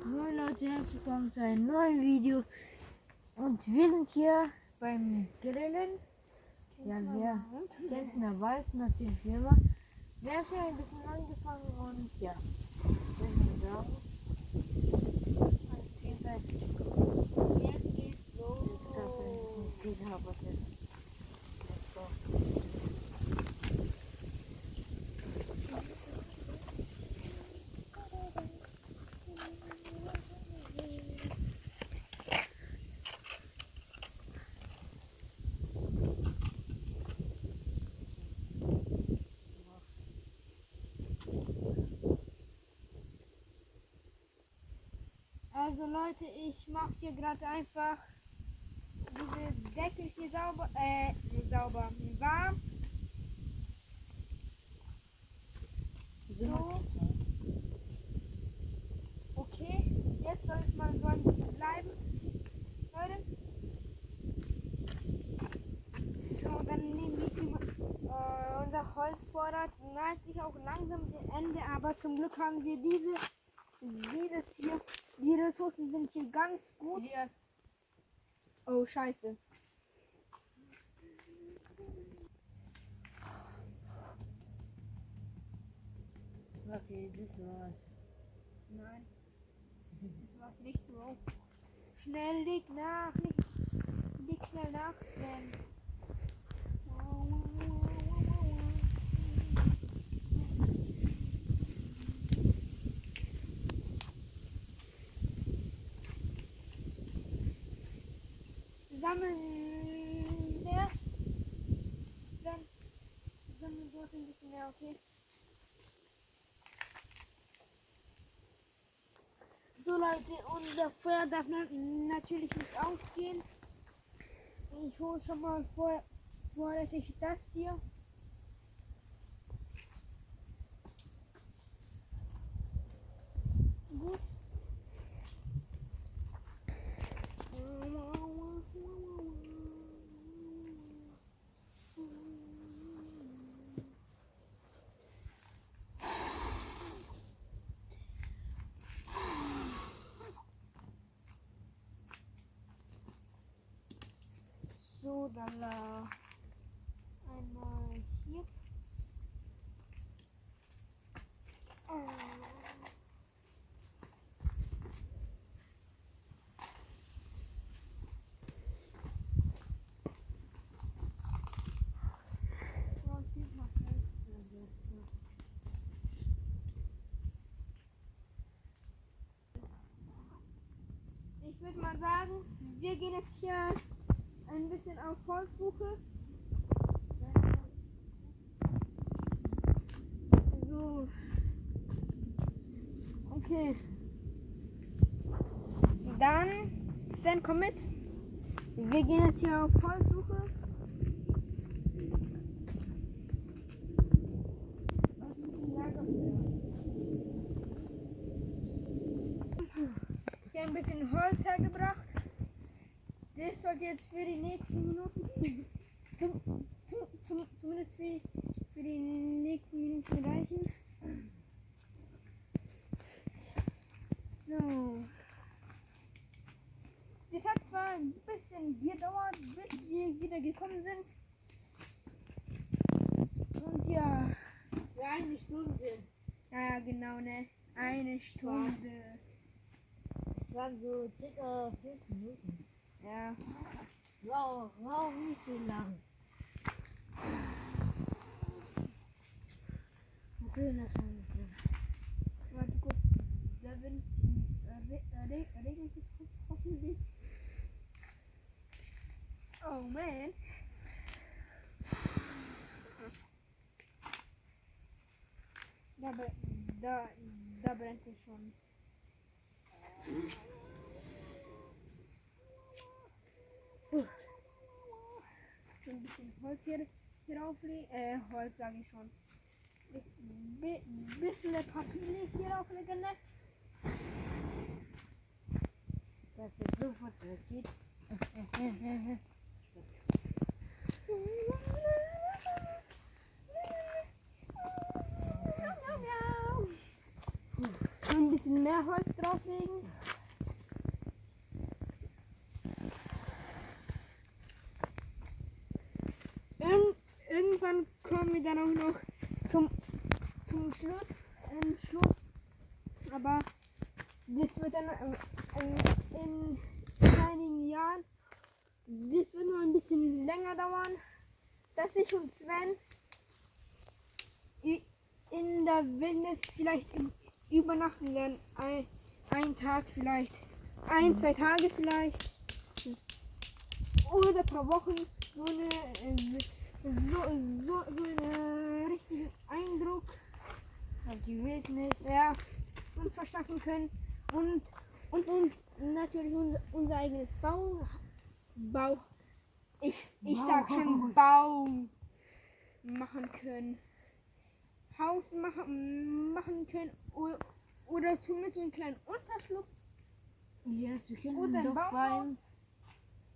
Moin Leute, herzlich willkommen zu einem neuen Video. Und wir sind hier beim Grillen. Ja, wir kämpfen im Wald natürlich wie immer. Wir haben schon ein bisschen angefangen und ja, was soll ich sagen? Jetzt geht's los. Jetzt gab es ein bisschen Fehler, aber let's go. Also Leute, ich mache hier gerade einfach diese Deckel hier sauber, warm. So. Okay, jetzt soll es mal so ein bisschen bleiben. Leute. So, dann nehmen wir hier mal, unser Holzvorrat. Neigt sich auch langsam dem Ende, aber zum Glück haben wir dieses hier. Die Ressourcen sind hier ganz gut. Oh, scheiße. Okay, das war's. Nein, das war's nicht, Bro. Schnell, leg nach, leg schnell nach, Sven. Sammeln mehr. Sven, sammeln dort ein bisschen mehr, okay? So Leute, unser Feuer darf natürlich nicht ausgehen. Ich hole schon mal vorrätig das hier. Gut. So, dann einmal hier. Ich würde mal sagen, wir gehen jetzt hier ein bisschen auf Holzsuche. So. Okay. Dann, Sven, komm mit. Wir gehen jetzt hier auf Holzsuche. Hier ein bisschen Holz hergebracht. Das sollte jetzt für die nächsten Minuten, zumindest für die nächsten Minuten reichen. So. Das hat zwar ein bisschen gedauert, bis wir wieder gekommen sind. Und ja. So eine Stunde. Ja, genau, ne? Eine Stunde. Es waren so circa 5 Minuten. Ja. Wow, wow, nicht so lang. Was soll das mal mit dem? Warte kurz. Da regnet es hoffentlich. Oh man. Da brennt es schon. So ein bisschen Holz hier auflegen. Holz sage ich schon. Bisschen Papier hier auflegen, ne? Dass jetzt sofort weggeht. So ein bisschen bisschen mehr Holz drauflegen. Irgendwann kommen wir dann auch noch zum Schluss. Aber das wird dann in einigen Jahren, das wird noch ein bisschen länger dauern, dass ich und Sven in der Wildnis vielleicht übernachten werden. Ein Tag vielleicht, 2 Tage vielleicht. Oder ein paar Wochen. So einen richtigen Eindruck Auf die Wildnis. ja, uns verschaffen können und uns natürlich unser eigenes ich sag schon Baum machen können. Haus machen können oder zumindest so einen kleinen Unterschlupf Yes, wir oder können ein doch Baumhaus. beim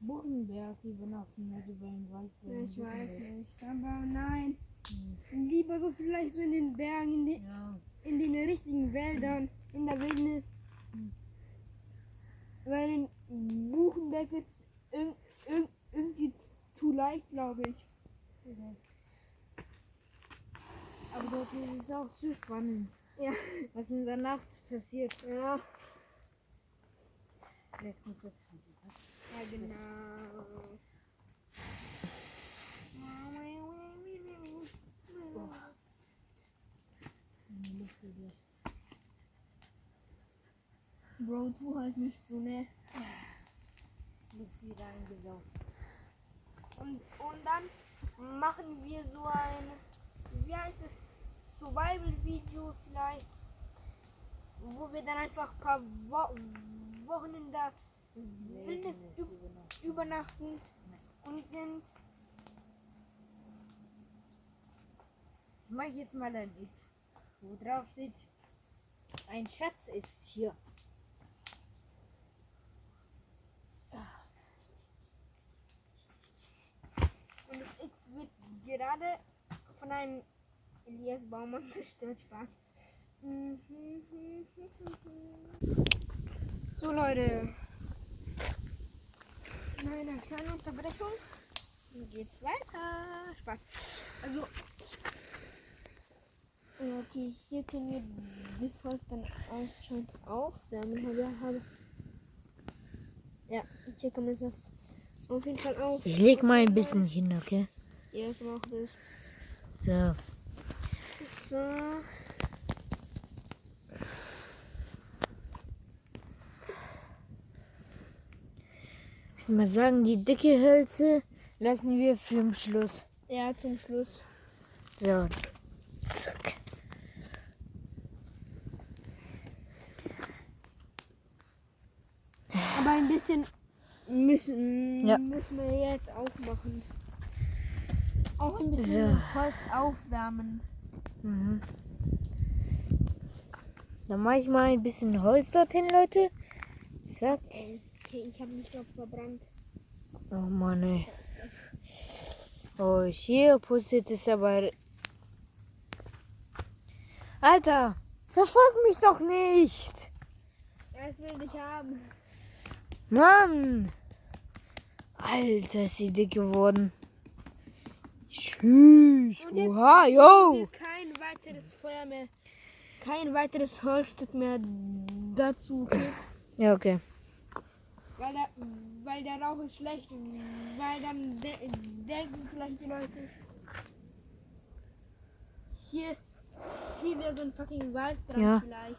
Buchenberg übernachten, also beim Wald. Ich weiß nicht, aber nein. Lieber so vielleicht so in den Bergen, Ja. in den richtigen Wäldern, in der Wildnis. Weil in Buchenberg ist irgendwie zu leicht, glaube ich. Aber dort ist es auch zu spannend, Ja. was in der Nacht passiert. Ja, Vielleicht nicht das. ja genau. Bro, tu halt nicht so, ne? Luft wieder eingesaugt. Und dann machen wir so ein, wie heißt es, Survival-Video vielleicht, wo wir dann einfach ein paar Wochen in der Wildnis übernachten und sind. Ich mache jetzt mal ein X, wo drauf steht, ein Schatz ist hier. Und das X wird gerade von einem Elias Baumann zerstört. Spaß. So Leute. Nach einer kleinen Unterbrechung geht's weiter. Spaß. Also. Okay, hier können wir das Holz dann anscheinend aufwärmen. Ja, hier kann man das auf jeden Fall auf. Ich leg mal ein bisschen hin, okay? Ja, so macht es. So. So. Ich würde mal sagen, die dicke Hölze lassen wir für den Schluss. Ja, zum Schluss. So. Zack. Aber ein bisschen müssen Ja. wir jetzt auch machen. Auch ein bisschen So. Holz aufwärmen. Mhm. Dann mache ich mal ein bisschen Holz dorthin, Leute. Zack. Okay, ich habe mich noch verbrannt. Oh Mann, ey. Oh, hier pustet es aber. Alter, verfolg mich doch nicht. Ja, das will ich haben. Mann. Alter, ist sie dick geworden. Tschüss. Und jetzt Oha, hier yo. kein weiteres Feuer mehr. Kein weiteres Holzstück mehr dazu, okay? Ja, okay. Weil der Rauch ist schlecht. Weil dann denken vielleicht die Leute, hier wäre so ein fucking Wald dran Ja. vielleicht.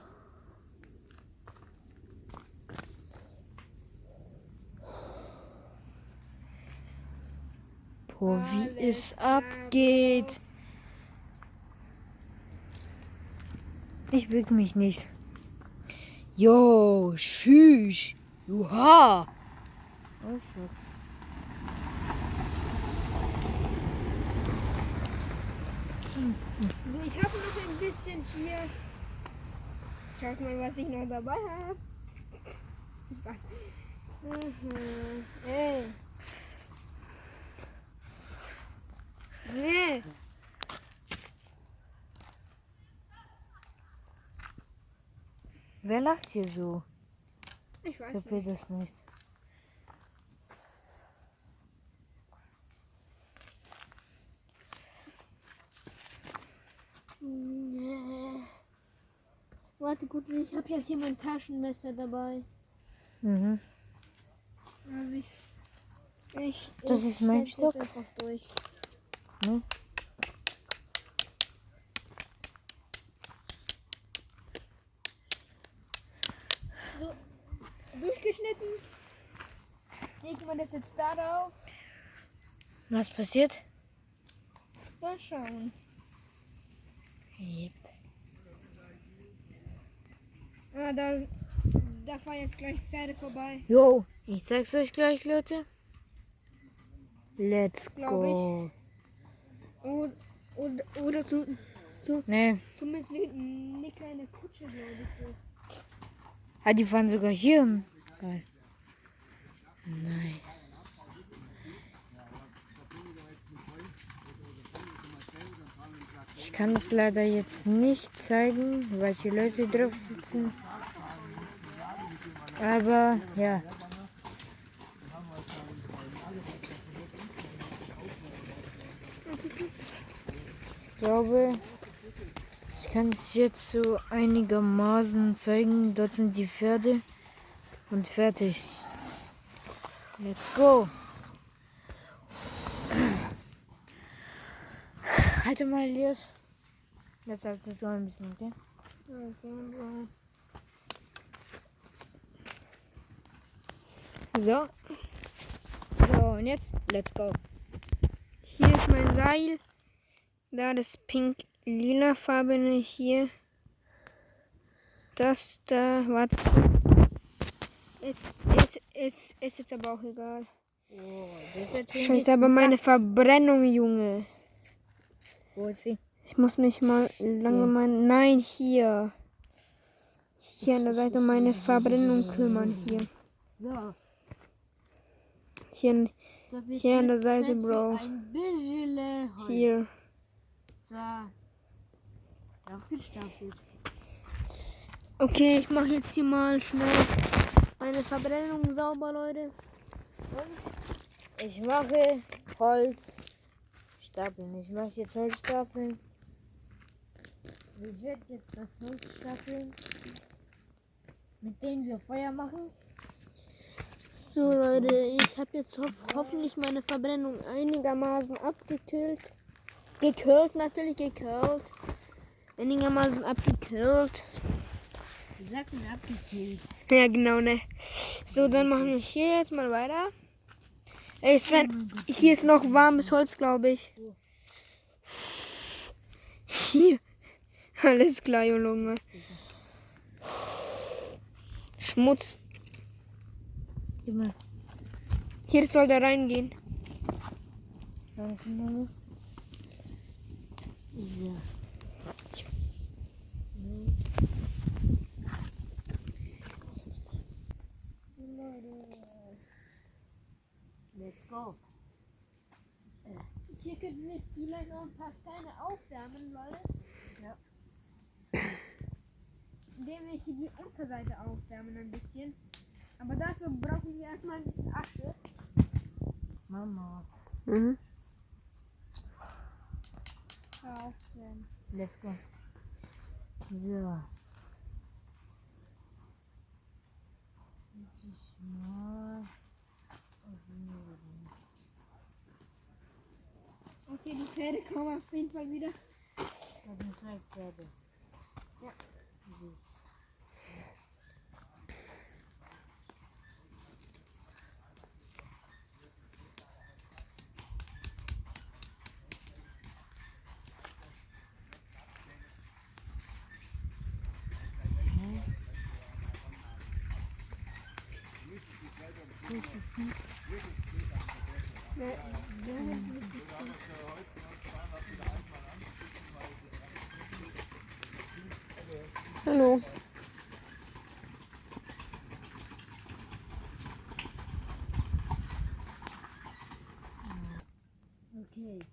Boah, wie Alles es klar, abgeht. Ich bück mich nicht. Yo, tschüss. Juha. Oh, fuck. So, ich habe noch ein bisschen hier. Schaut mal, was ich noch dabei habe. Was? Ey. Nee. Wer lacht hier so? Ich Ich weiß kapier nicht. das nicht. Nee. Warte kurz, ich habe ja hier mein Taschenmesser dabei. Mhm. Also ich Das ist mein schneid's Stock. jetzt einfach durch. Ne? So, durchgeschnitten. Legen wir das jetzt da drauf. Was passiert? Mal schauen. Yep. Ah, da fahren jetzt gleich Pferde vorbei. Jo, ich zeig's euch gleich, Leute. Let's Glaub go. Oder Ne, zumindest eine kleine Kutsche, glaube ich. So. die fahren sogar hier hin. Geil. Nein. Ich kann es leider jetzt nicht zeigen, welche Leute drauf sitzen. Aber ja. Ich glaube, ich kann es jetzt so einigermaßen zeigen. Dort sind die Pferde und fertig. Let's go. Halte mal, Elias. Jetzt haltest du ein bisschen, okay? So, So, und jetzt, let's go. hier ist mein Seil. Da das pink-lila-farbene hier. Das da, warte kurz. Ist jetzt aber auch egal. Scheiße, aber meine Verbrennung, Junge. Wo ist sie? Ich muss mich mal langsam mal. Nein, hier. Hier an der Seite um meine Verbrennung kümmern. Hier. So. Hier an der Seite, Bro. Ein bisschen Holz. Hier. Zwar aufgestapelt. Okay, ich mache jetzt hier mal schnell meine Verbrennung sauber, Leute. Und ich mache Holz stapeln. Ich mache jetzt Holz stapeln. Ich werde jetzt das Holz stapeln, mit dem wir Feuer machen. So, Leute, ich habe jetzt hoffentlich meine Verbrennung einigermaßen abgekühlt. Gekühlt. Einigermaßen abgekühlt. Wie sagt man abgekühlt? Ja, genau, ne. So, dann machen wir hier jetzt mal weiter. Ey, Sven, hier ist noch warmes Holz, glaube ich. Hier. Alles klar, Junge. Schmutz. Immer. Hier soll da reingehen. Danke, Mama. So. Let's go. Hier könnten wir vielleicht noch ein paar Steine aufwärmen, Leute. Ja. Indem wir hier die Unterseite aufwärmen ein bisschen. Aber dafür brauchen wir erstmal ein bisschen Asche. Mama. Mhm. Hör auf, Sven. Let's go. So. Okay, die Pferde kommen auf jeden Fall wieder. Das sind 2 Pferde. Ja. Hallo.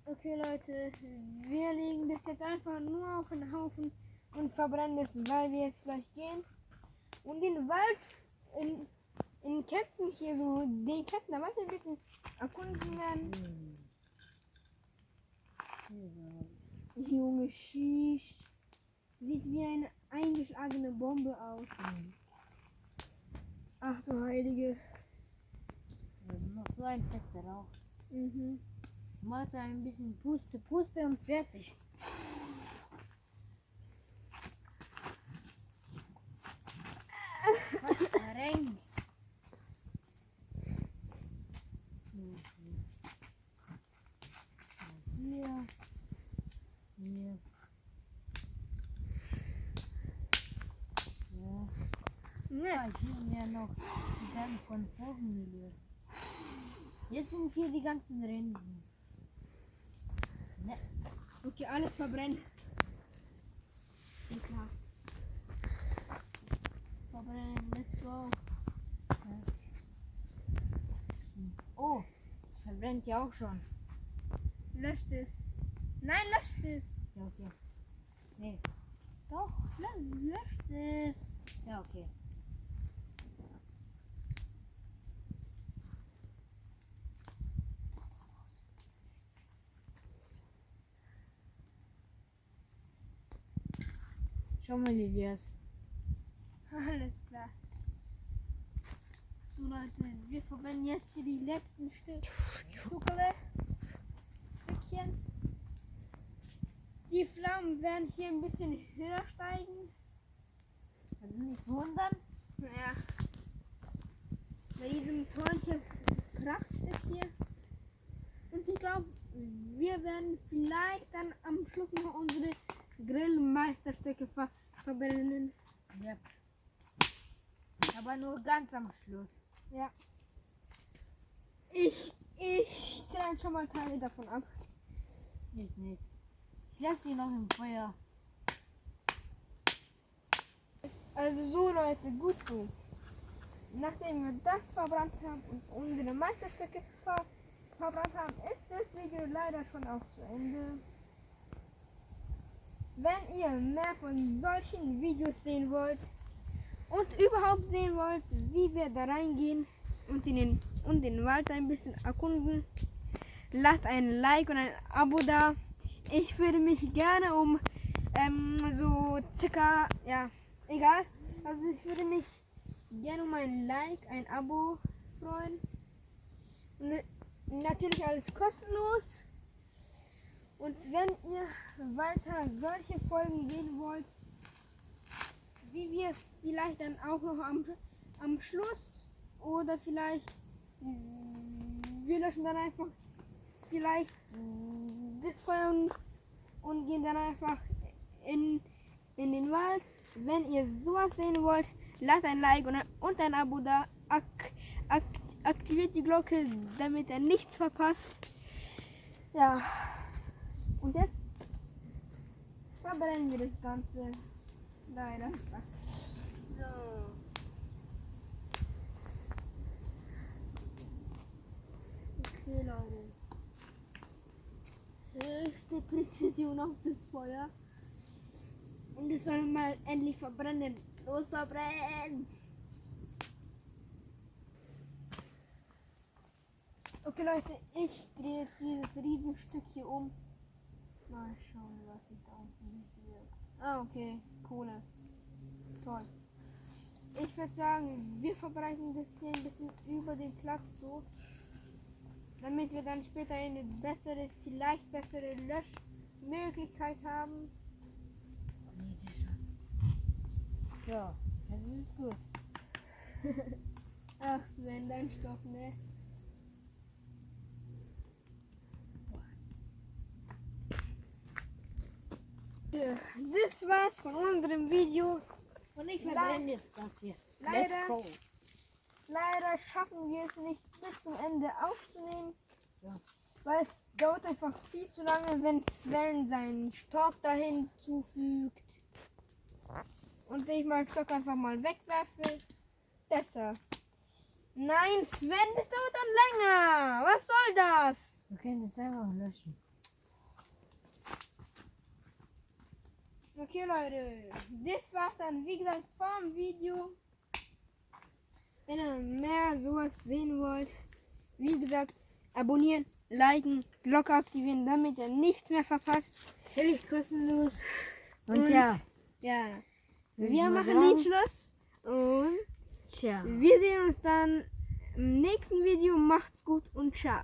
Okay, Leute, wir legen das jetzt einfach nur auf den Haufen und verbrennen das, weil wir jetzt gleich gehen. und den Wald in Kämpfen hier so, den Kämpfen, da weiter ein bisschen erkunden werden. Junge, schieß. Sieht wie eine eingeschlagene Bombe aus. Ach du Heilige. Noch so ein fester Rauch. Mhm. Macht ein bisschen Puste und fertig. Was verrenkt. Hier. Hier. Ja. Ne. Ah, hier sind ja noch die ganzen von Vogelmilieus. Jetzt sind hier die ganzen Rinden. Ne. Okay, alles verbrennen. Ekelhaft. Verbrennen, let's go. Ja. Oh, es verbrennt ja auch schon. Löscht es. Nein, löscht es. Ja, okay. Nee. Doch, löscht es. Ja, okay. Schau mal, Lilias. Alles klar. So Leute, wir verbrennen jetzt hier die letzten Stückchen. Die Flammen werden hier ein bisschen höher steigen. Also nicht wundern. Naja. Bei diesem tollen hier Kraftstück hier. Und ich glaube, wir werden vielleicht dann am Schluss noch unsere Grillmeisterstücke verbrennen. Ja. Aber nur ganz am Schluss. Ja. Ich trenne schon mal Teile davon ab. Ich nicht. Ich lasse sie noch im Feuer. Also so Leute, gut so. Nachdem wir das verbrannt haben und unsere Meisterstücke verbrannt haben, ist das Video leider schon auch zu Ende. Wenn ihr mehr von solchen Videos sehen wollt und überhaupt sehen wollt, wie wir da reingehen und den Wald ein bisschen erkunden, lasst ein Like und ein Abo da. Ich würde mich gerne um so circa, ja, egal. Also ich würde mich gerne um ein Like, ein Abo freuen. Und natürlich alles kostenlos. Und wenn ihr weiter solche Folgen sehen wollt, wie wir vielleicht dann auch noch am Schluss oder vielleicht wir löschen dann einfach vielleicht das Feuer und gehen dann einfach in den Wald. Wenn ihr sowas sehen wollt, lasst ein Like und ein Abo da. Aktiviert die Glocke, damit ihr nichts verpasst. Ja. Und jetzt verbrennen wir das Ganze. Leider. So. Okay, Leute. Höchste Präzision auf das Feuer. Und es soll mal endlich verbrennen. Los, verbrennen! Okay, Leute, ich drehe jetzt dieses Riesenstück hier um. Mal schauen, was ich da unten sehe. Ah, okay. Kohle. Toll. Ich würde sagen, wir verbreiten das hier ein bisschen über den Platz so, damit wir dann später eine bessere, vielleicht bessere Löschmöglichkeit haben. Ja, das ist gut. Ach, Sven, dein Stoff, ne? Das war's von unserem Video. Und ich verbrenne jetzt das hier. Leider. Let's go. Leider schaffen wir es nicht bis zum Ende aufzunehmen, So. weil es dauert einfach viel zu lange, wenn Sven seinen Stock dahin zufügt und ich meinen Stock einfach mal wegwerfe. Besser. Nein, Sven, das dauert dann länger. Was soll das? Wir können das einfach löschen. Okay, Leute, das war's dann, wie gesagt, vom Video. Wenn ihr mehr sowas sehen wollt, wie gesagt, abonnieren, liken, Glocke aktivieren, damit ihr nichts mehr verpasst. Völlig kostenlos. Und Und- ja, Ja, Würde wir ich mal machen sagen. den Schluss und tja. wir sehen uns dann im nächsten Video. Macht's gut und ciao.